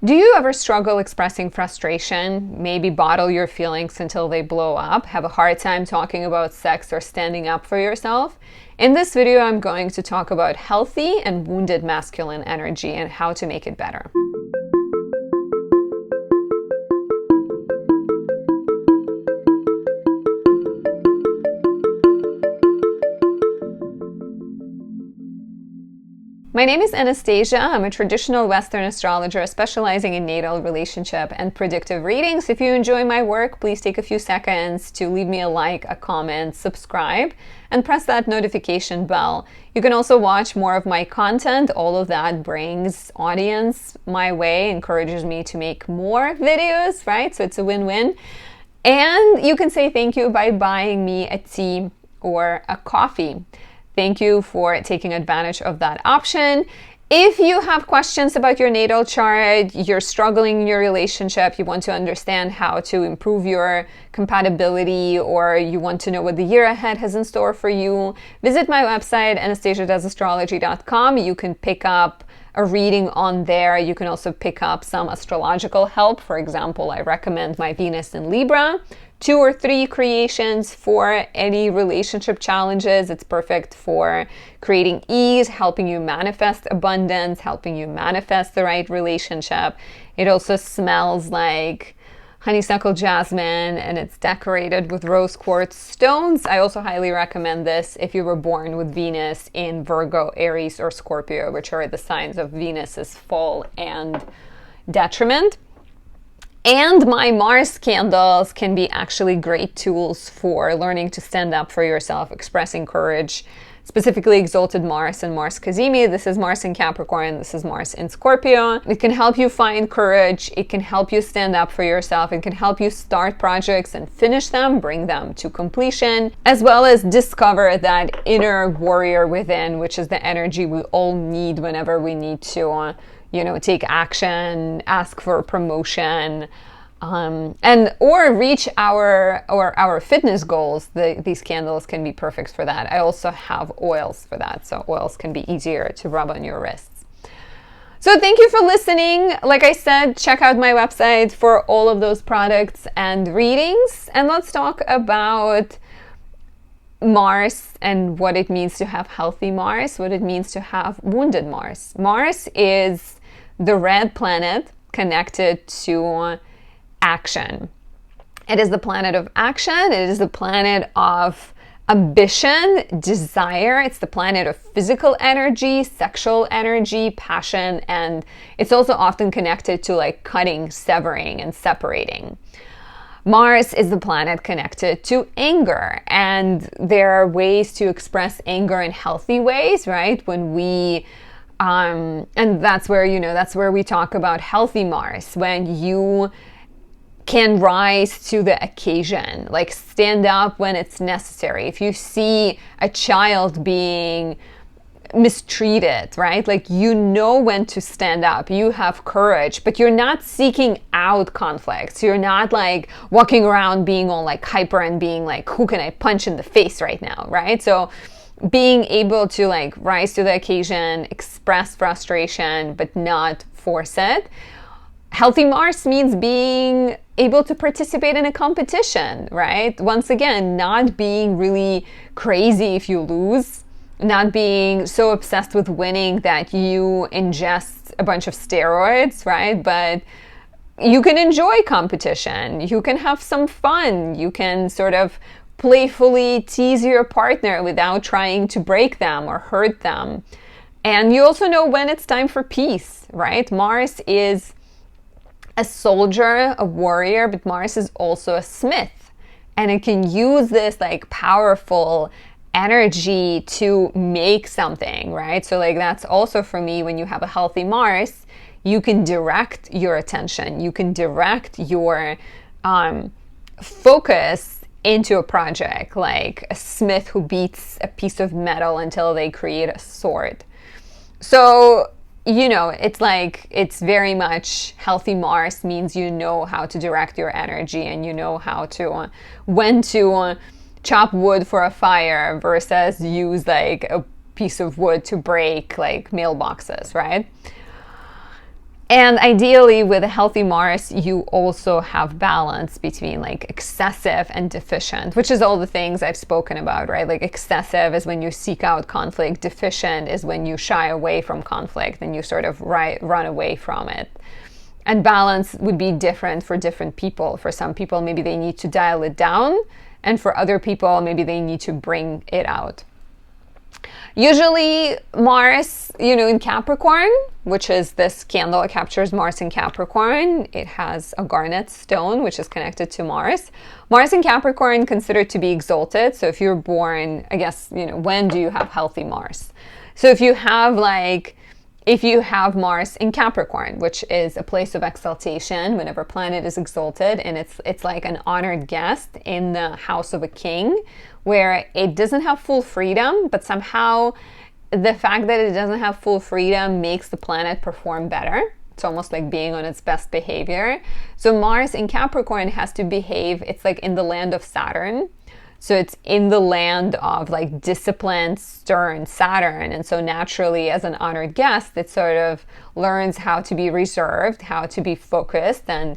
Do you ever struggle expressing frustration? Maybe bottle your feelings until they blow up? Have a hard time talking about sex or standing up for yourself? In this video, I'm going to talk about healthy and wounded masculine energy and how to make it better. My name is Anastasia. I'm a traditional Western astrologer specializing in natal, relationship, and predictive readings. If you enjoy my work, please take a few seconds to leave me a like, a comment, subscribe, and press that notification bell. You can also watch more of my content. All of that brings audience my way, encourages me to make more videos, right? So it's a win-win. And you can say thank you by buying me a tea or a coffee. Thank you for taking advantage of that option. If you have questions about your natal chart, you're struggling in your relationship, you want to understand how to improve your compatibility, or you want to know what the year ahead has in store for you, visit my website, anastasiadoesastrology.com. You can pick up a reading on there. You can also pick up some astrological help. For example, I recommend my Venus in Libra, 2 or 3 creations for any relationship challenges. It's perfect for creating ease, helping you manifest abundance, helping you manifest the right relationship. It also smells like honeysuckle jasmine and it's decorated with rose quartz stones. I also highly recommend this if you were born with Venus in Virgo, Aries, or Scorpio, which are the signs of Venus's fall and detriment. And my Mars candles can be actually great tools for learning to stand up for yourself, expressing courage, specifically exalted Mars and Mars Cazimi. This is Mars in Capricorn, this is Mars in Scorpio. It can help you find courage, it can help you stand up for yourself, it can help you start projects and finish them, bring them to completion, as well as discover that inner warrior within, which is the energy we all need whenever we need to take action, ask for a promotion, or reach our fitness goals. These candles can be perfect for that. I also have oils for that, so oils can be easier to rub on your wrists. So thank you for listening. Like I said, check out my website for all of those products and readings, and let's talk about Mars and what it means to have healthy Mars, what it means to have wounded Mars. Mars is the red planet connected to action. It is the planet of action. It is the planet of ambition, desire. It's the planet of physical energy, sexual energy, passion, and it's also often connected to like cutting, severing, and separating. Mars is the planet connected to anger, and there are ways to express anger in healthy ways, right? When we and that's where we talk about healthy Mars, when you can rise to the occasion, like stand up when it's necessary. If you see a child being mistreated, right? Like when to stand up, you have courage, but you're not seeking out conflicts. You're not like walking around being all like hyper and being like, who can I punch in the face right now, right? So being able to like rise to the occasion, express frustration, but not force it. Healthy Mars means being able to participate in a competition, right? Once again, not being really crazy if you lose, not being so obsessed with winning that you ingest a bunch of steroids, right? But you can enjoy competition, you can have some fun, you can sort of playfully tease your partner without trying to break them or hurt them. And you also know when it's time for peace, right? Mars is a soldier, a warrior, but Mars is also a smith. And it can use this like powerful energy to make something, right? So like that's also for me, when you have a healthy Mars, you can direct your attention, you can direct your focus into a project, like a smith who beats a piece of metal until they create a sword. So it's very much healthy Mars means you know how to direct your energy, and you know how to when to chop wood for a fire versus use like a piece of wood to break like mailboxes, right? And ideally, with a healthy Mars, you also have balance between like excessive and deficient, which is all the things I've spoken about, right? Like excessive is when you seek out conflict, deficient is when you shy away from conflict and you sort of run away from it. And balance would be different for different people. For some people, maybe they need to dial it down, and for other people, maybe they need to bring it out. Usually Mars, in Capricorn, which is this candle, it captures Mars in Capricorn. It has a garnet stone, which is connected to Mars. Mars in Capricorn considered to be exalted. So if you're born, I guess, when do you have healthy Mars? So if you have Mars in Capricorn, which is a place of exaltation, whenever planet is exalted, and it's like an honored guest in the house of a king, where it doesn't have full freedom, but somehow the fact that it doesn't have full freedom makes the planet perform better. It's almost like being on its best behavior. So Mars in Capricorn has to behave, it's like in the land of Saturn. So it's in the land of like disciplined, stern Saturn. And so naturally, as an honored guest, it sort of learns how to be reserved, how to be focused and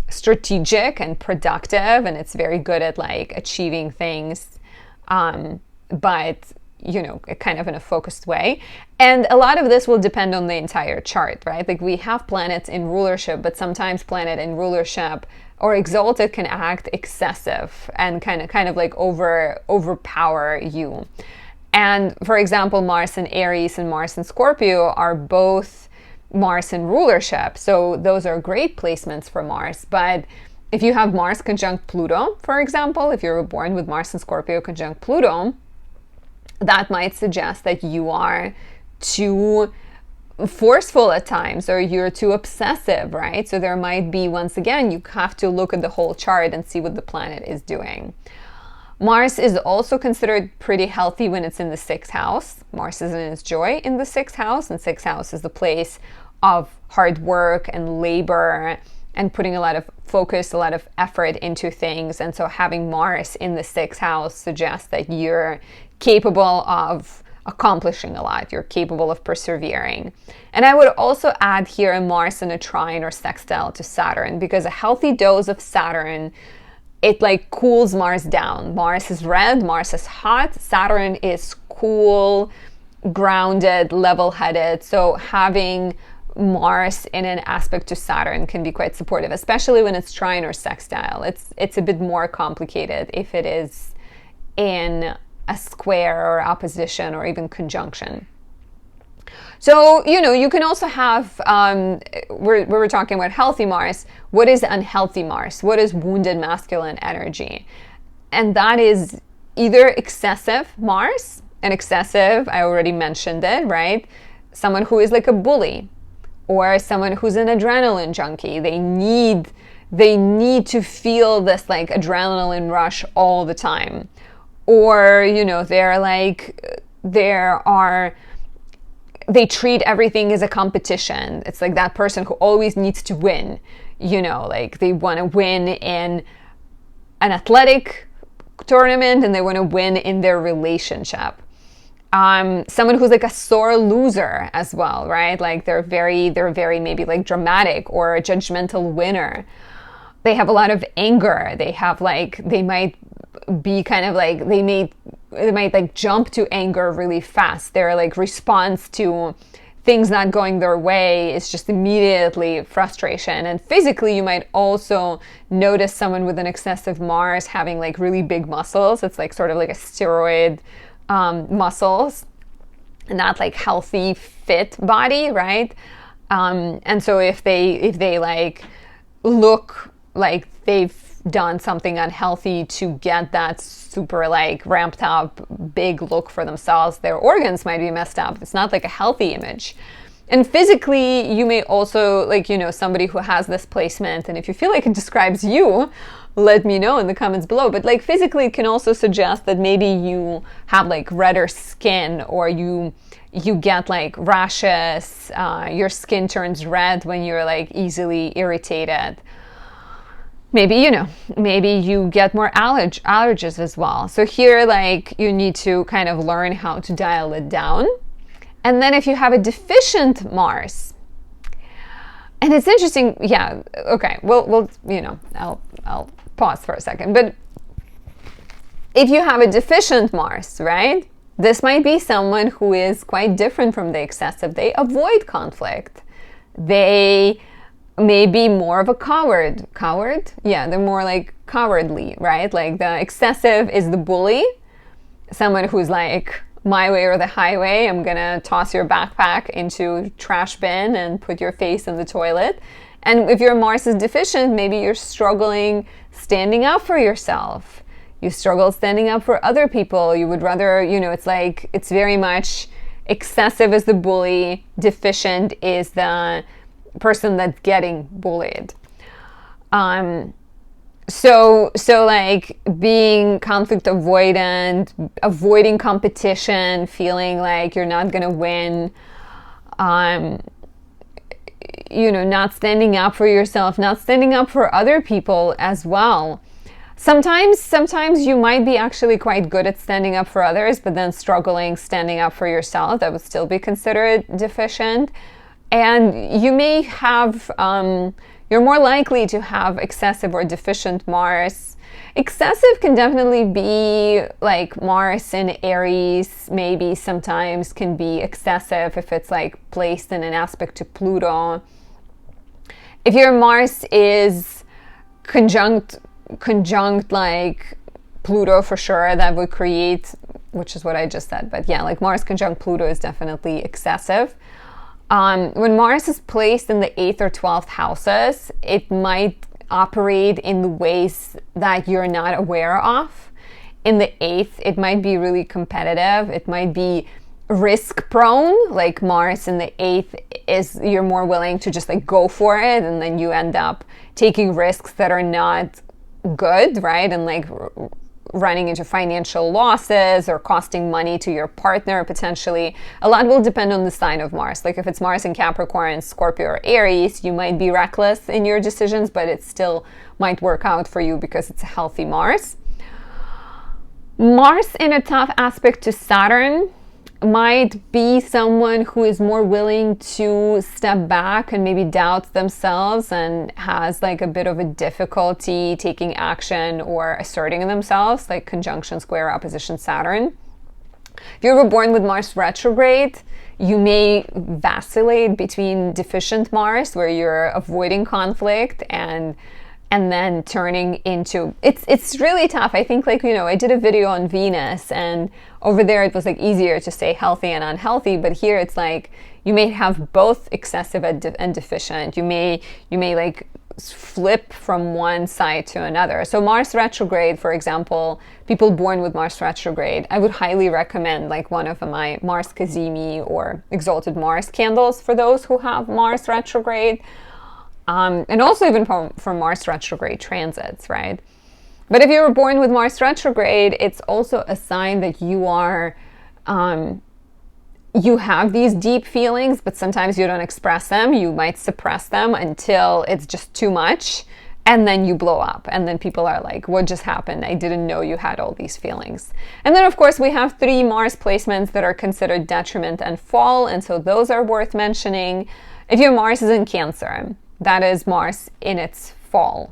strategic and productive. And it's very good at like achieving things, but kind of in a focused way. And a lot of this will depend on the entire chart, right? Like we have planets in rulership, but sometimes planet in rulership or exalted can act excessive and kind of like overpower you. And for example, Mars in Aries and Mars in Scorpio are both Mars in rulership. So those are great placements for Mars. But if you have Mars conjunct Pluto, for example, if you were born with Mars in Scorpio conjunct Pluto, that might suggest that you are too forceful at times or you're too obsessive, right? So there might be, once again, you have to look at the whole chart and see what the planet is doing. Mars is also considered pretty healthy when it's in the 6th house. Mars is in its joy in the 6th house, and 6th house is the place of hard work and labor and putting a lot of focus, a lot of effort into things. And so having Mars in the 6th house suggests that you're capable of accomplishing a lot. You're capable of persevering. And I would also add here a Mars in a trine or sextile to Saturn, because a healthy dose of Saturn, it like cools Mars down. Mars is red, Mars is hot, Saturn is cool, grounded, level-headed. So having Mars in an aspect to Saturn can be quite supportive, especially when it's trine or sextile. It's a bit more complicated if it is in a square or opposition or even conjunction. So, you can also have, we were talking about healthy Mars. What is unhealthy Mars? What is wounded masculine energy? And that is either excessive Mars, and excessive, I already mentioned it, right? Someone who is like a bully, or someone who's an adrenaline junkie. They need to feel this like adrenaline rush all the time. Or, they treat everything as a competition. It's like that person who always needs to win, like they want to win in an athletic tournament and they want to win in their relationship. Someone who's like a sore loser as well, right? Like they're very maybe like dramatic or a judgmental winner. They have a lot of anger. They might be kind of like, they might like jump to anger really fast. Their like response to things not going their way is just immediately frustration. And physically, you might also notice someone with an excessive Mars having like really big muscles. It's like sort of like a steroid muscles, not like healthy, fit body, right? And so if they like look like they've done something unhealthy to get that super like ramped up big look for themselves, their organs might be messed up. It's not like a healthy image. And physically, you may also like, somebody who has this placement, and if you feel like it describes you, let me know in the comments below. But like physically, it can also suggest that maybe you have like redder skin, or you get like rashes, your skin turns red when you're like easily irritated. Maybe, maybe you get more allergies as well. So here, like, you need to kind of learn how to dial it down. And then if you have a deficient Mars, And it's interesting, yeah, okay, we'll I'll pause for a second. But if you have a deficient Mars, right, this might be someone who is quite different from the excessive. They avoid conflict. They may be more of a coward. Coward? Yeah, they're more like cowardly, right? Like the excessive is the bully, someone who's like, my way or the highway, I'm gonna toss your backpack into trash bin and put your face in the toilet. And if your Mars is deficient, maybe you're struggling standing up for yourself. You struggle standing up for other people. You would rather, it's like, it's very much excessive is the bully, deficient is the person that's getting bullied. So like being conflict avoidant, avoiding competition, feeling like you're not gonna win, not standing up for yourself, not standing up for other people as well. Sometimes you might be actually quite good at standing up for others, but then struggling standing up for yourself. That would still be considered deficient. And you may have, you're more likely to have excessive or deficient Mars. Excessive can definitely be like Mars in Aries, maybe sometimes can be excessive if it's like placed in an aspect to Pluto. If your Mars is conjunct like Pluto, for sure, that would create, which is what I just said, but yeah, like Mars conjunct Pluto is definitely excessive. When Mars is placed in the 8th or 12th houses, it might operate in the ways that you're not aware of. In the 8th, it might be really competitive. It might be risk prone, like Mars in the 8th is you're more willing to just like go for it, and then you end up taking risks that are not good, right? And like running into financial losses or costing money to your partner potentially. A lot will depend on the sign of Mars. Like if it's Mars in Capricorn, Scorpio, or Aries, you might be reckless in your decisions, but it still might work out for you because it's a healthy Mars. Mars in a tough aspect to Saturn might be someone who is more willing to step back and maybe doubt themselves and has like a bit of a difficulty taking action or asserting themselves, like conjunction, square, opposition Saturn. If you were born with Mars retrograde, you may vacillate between deficient Mars, where you're avoiding conflict, and then turning into, it's really tough. I think I did a video on Venus, and over there it was like easier to say healthy and unhealthy, but here it's like you may have both excessive and deficient. You may like flip from one side to another. So Mars retrograde, for example, people born with Mars retrograde, I would highly recommend like one of my Mars Kazemi or Exalted Mars candles for those who have Mars retrograde. And also even from Mars retrograde transits, right? But if you were born with Mars retrograde, it's also a sign that you are, you have these deep feelings, but sometimes you don't express them. You might suppress them until it's just too much, and then you blow up. And then people are like, what just happened? I didn't know you had all these feelings. And then, of course, we have 3 Mars placements that are considered detriment and fall, and so those are worth mentioning. If your Mars is in Cancer, that is Mars in its fall.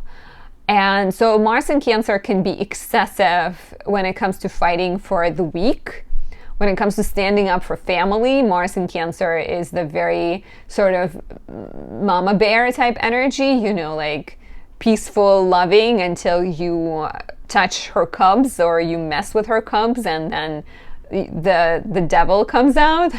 And so Mars in Cancer can be excessive when it comes to fighting for the weak. When it comes to standing up for family, Mars in Cancer is the very sort of mama bear type energy, like peaceful, loving until you touch her cubs or you mess with her cubs, and then the devil comes out.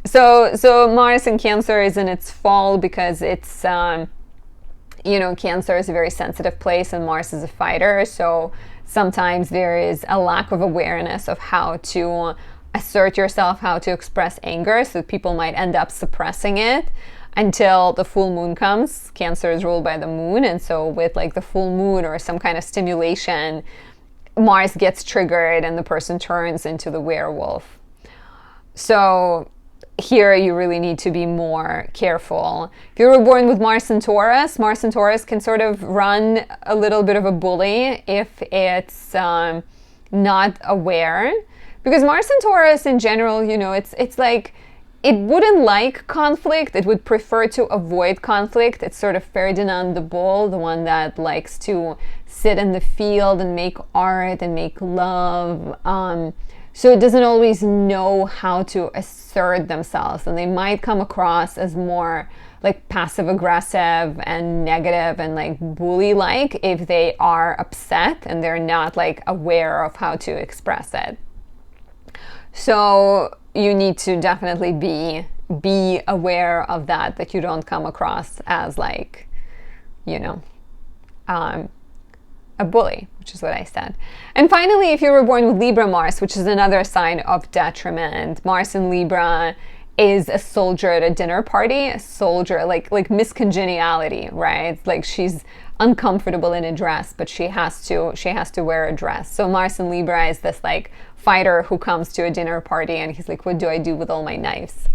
So Mars in Cancer is in its fall because it's, Cancer is a very sensitive place and Mars is a fighter. So sometimes there is a lack of awareness of how to assert yourself, how to express anger. So people might end up suppressing it until the full moon comes. Cancer is ruled by the moon. And so with like the full moon or some kind of stimulation, Mars gets triggered and the person turns into the werewolf. So here you really need to be more careful. If you were born with Mars and Taurus can sort of run a little bit of a bully if it's not aware. Because Mars and Taurus in general, it's like it wouldn't like conflict. It would prefer to avoid conflict. It's sort of Ferdinand the Bull, the one that likes to sit in the field and make art and make love. So it doesn't always know how to assert themselves, and they might come across as more like passive aggressive and negative and like bully like if they are upset and they're not like aware of how to express it. So you need to definitely be aware of that you don't come across as like, you know, a bully, which is what I said. And finally, if you were born with Libra Mars, which is another sign of detriment, Mars in Libra is a soldier at a dinner party, a soldier, like miscongeniality, right? Like she's uncomfortable in a dress, but she has to wear a dress. So Mars in Libra is this like fighter who comes to a dinner party and he's like, what do I do with all my knives?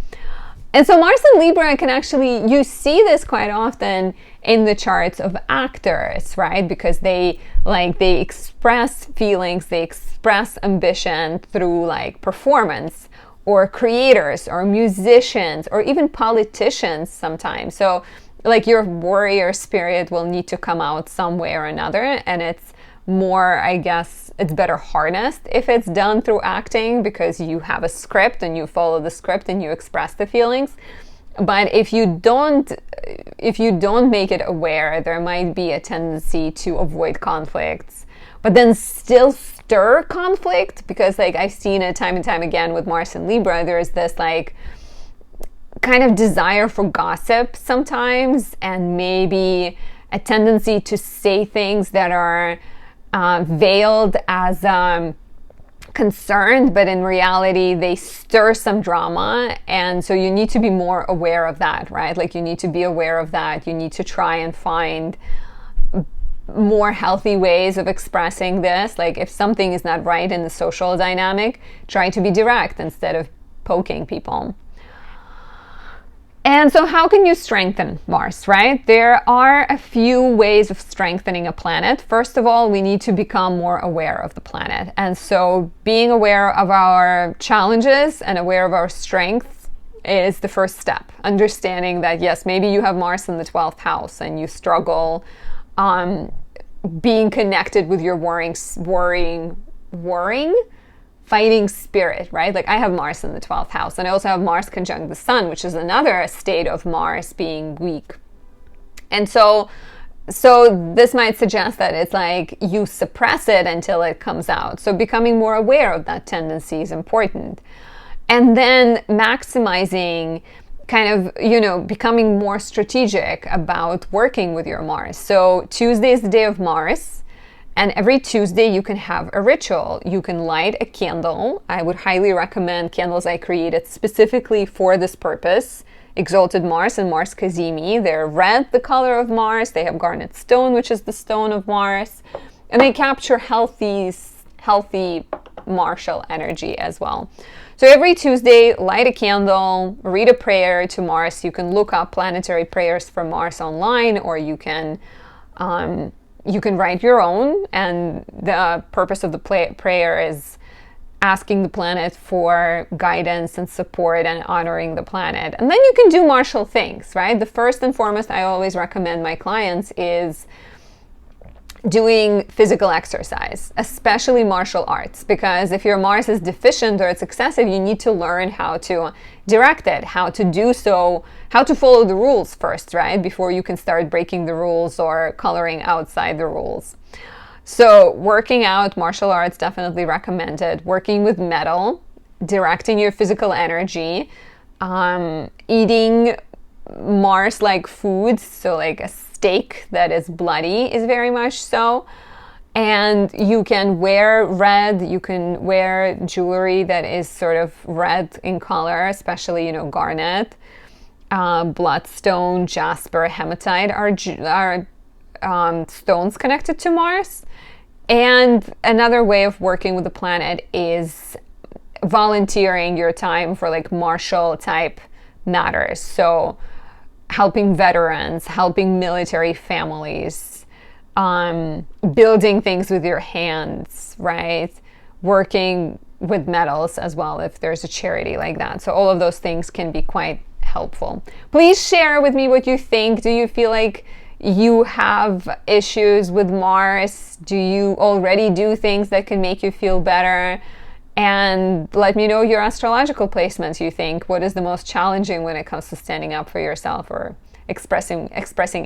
And so Mars in Libra can actually, you see this quite often in the charts of actors, right? Because they express feelings, they express ambition through like performance, or creators or musicians or even politicians sometimes. So like your warrior spirit will need to come out some way or another, and it's more, I guess, it's better harnessed if it's done through acting because you have a script and you follow the script and you express the feelings. But if you don't make it aware, there might be a tendency to avoid conflicts, but then still stir conflict, because like I've seen it time and time again with Mars and Libra. There's this like kind of desire for gossip sometimes, and maybe a tendency to say things that are veiled as concerned, but in reality they stir some drama. And so you need to be more aware of that, right? Like you need to be aware of that. You need to try and find more healthy ways of expressing this. Like if something is not right in the social dynamic, try to be direct instead of poking people. And so how can you strengthen Mars, right? There are a few ways of strengthening a planet. First of all, we need to become more aware of the planet. And so being aware of our challenges and aware of our strengths is the first step. Understanding that, yes, maybe you have Mars in the 12th house and you struggle being connected with your fighting spirit, right? Like I have Mars in the 12th house, and I also have Mars conjunct the Sun, which is another state of Mars being weak. And so this might suggest that it's like you suppress it until it comes out. So becoming more aware of that tendency is important. And then maximizing, kind of, becoming more strategic about working with your Mars. So Tuesday is the day of Mars. And every Tuesday you can have a ritual. You can light a candle. I would highly recommend candles I created specifically for this purpose. Exalted Mars and Mars Kazemi. They're red, the color of Mars. They have garnet stone, which is the stone of Mars. And they capture healthy martial energy as well. So every Tuesday, light a candle, read a prayer to Mars. You can look up planetary prayers for Mars online, or you can write your own, and the purpose of the prayer is asking the planet for guidance and support and honoring the planet. And then you can do martial things, right? The first and foremost I always recommend my clients is doing physical exercise, especially martial arts, because if your Mars is deficient or it's excessive, you need to learn how to direct it, how to do so, how to follow the rules first, right? Before you can start breaking the rules or coloring outside the rules. So working out, martial arts, definitely recommended. Working with metal, directing your physical energy, eating Mars-like foods, so like a steak that is bloody is very much so. And you can wear red, you can wear jewelry that is sort of red in color, especially, garnet, bloodstone, jasper, hematite are stones connected to Mars. And another way of working with the planet is volunteering your time for like martial type matters. So helping veterans, helping military families, building things with your hands, right? Working with medals as well if there's a charity like that. So all of those things can be quite helpful. Please share with me what you think. Do you feel like you have issues with Mars? Do you already do things that can make you feel better? And let me know your astrological placements you think. What is the most challenging when it comes to standing up for yourself, or expressing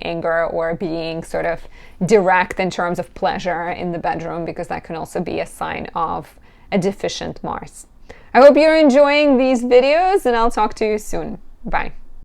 anger, or being sort of direct in terms of pleasure in the bedroom, because that can also be a sign of a deficient Mars. I hope you're enjoying these videos, and I'll talk to you soon. Bye.